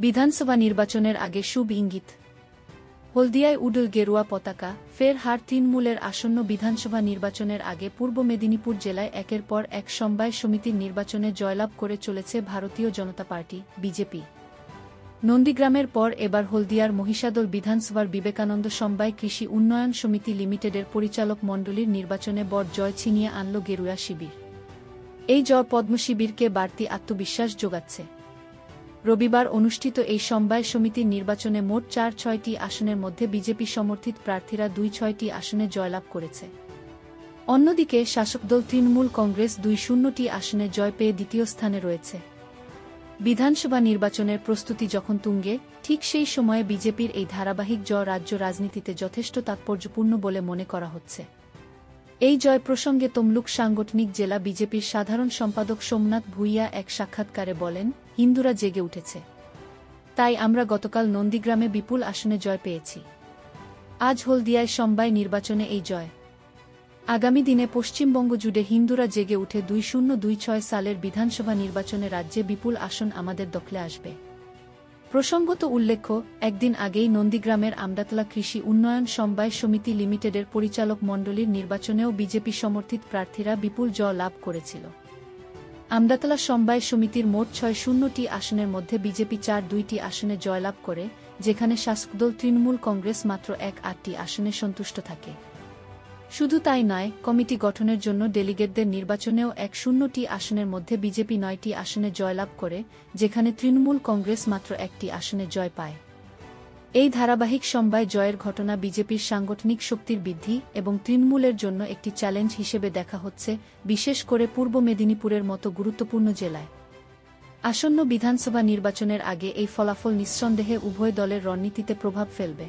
বিধানসভা নির্বাচনের আগে শুভ ইঙ্গিত। হলদিয়ায় উডল গেরুয়া পতাকা, ফের হার তৃণমূলের। আসন্ন বিধানসভা নির্বাচনের আগে পূর্ব মেদিনীপুর জেলায় একের পর এক সমবায় সমিতির নির্বাচনে জয়লাভ করে চলেছে ভারতীয় জনতা পার্টি বিজেপি। নন্দীগ্রামের পর এবার হলদিয়ার মহিষাদল বিধানসভার বিবেকানন্দ সমবায় কৃষি উন্নয়ন সমিতি লিমিটেডের পরিচালক মণ্ডলীর নির্বাচনে বড় জয় ছিনিয়ে আনল গেরুয়া শিবির। এই জয় পদ্মশিবিরকে বাড়তি আত্মবিশ্বাস যোগাচ্ছে। রবিবার অনুষ্ঠিত এই সমবায় সমিতির নির্বাচনে মোট ৪-৬টি আসনের মধ্যে বিজেপি সমর্থিত প্রার্থীরা ২-৬টি আসনে জয়লাভ করেছে। অন্যদিকে শাসক দল তৃণমূল কংগ্রেস ২-০টি আসনে জয় পেয়ে দ্বিতীয় স্থানে রয়েছে। বিধানসভা নির্বাচনের প্রস্তুতি যখন তুঙ্গে, ঠিক সেই সময়ে বিজেপির এই ধারাবাহিক জয় রাজ্য রাজনীতিতে যথেষ্ট তাৎপর্যপূর্ণ বলে মনে করা হচ্ছে। এই জয় প্রসঙ্গে তমলুক সাংগঠনিক জেলা বিজেপির সাধারণ সম্পাদক সোমনাথ ভূঁইয়া এক সাক্ষাৎকারে বলেন, হিন্দুরা জেগে উঠেছে। তাই আমরা গতকাল নন্দীগ্রামে বিপুল আসনে জয় পেয়েছি। আজ হলদিয়ায় সমবায় নির্বাচনে এই জয়। আগামী দিনে পশ্চিমবঙ্গ জুড়ে হিন্দুরা জেগে উঠে 2026 সালের বিধানসভা নির্বাচনে রাজ্যে বিপুল আসন আমাদের দখলে আসবে। প্রসঙ্গত উল্লেখ্য, একদিন আগেই নন্দীগ্রামের আমদাতলা কৃষি উন্নয়ন সমবায় সমিতি লিমিটেডের পরিচালক মণ্ডলীর নির্বাচনেও বিজেপি সমর্থিত প্রার্থীরা বিপুল জয় লাভ করেছিল। আমদাতলা সমবায় সমিতির মোট ৬-০টি আসনের মধ্যে বিজেপি ৪-২টি আসনে জয়লাভ করে, যেখানে শাসকদল তৃণমূল কংগ্রেস মাত্র ১-৮টি আসনে সন্তুষ্ট থাকে। শুধু তাই নয়, কমিটি গঠনের জন্য ডেলিগেটদের নির্বাচনেও ১-০টি আসনের মধ্যে বিজেপি ৯টি আসনে জয়লাভ করে, যেখানে তৃণমূল কংগ্রেস মাত্র ১টি আসনে জয় পায়। এই ধারাবাহিক সমবায় জয়ের ঘটনা বিজেপির সাংগঠনিক শক্তির বৃদ্ধি এবং তৃণমূলের জন্য একটি চ্যালেঞ্জ হিসেবে দেখা হচ্ছে, বিশেষ করে পূর্ব মেদিনীপুরের মতো গুরুত্বপূর্ণ জেলায়। আসন্ন বিধানসভা নির্বাচনের আগে এই ফলাফল নিঃসন্দেহে উভয় দলের রণনীতিতে প্রভাব ফেলবে।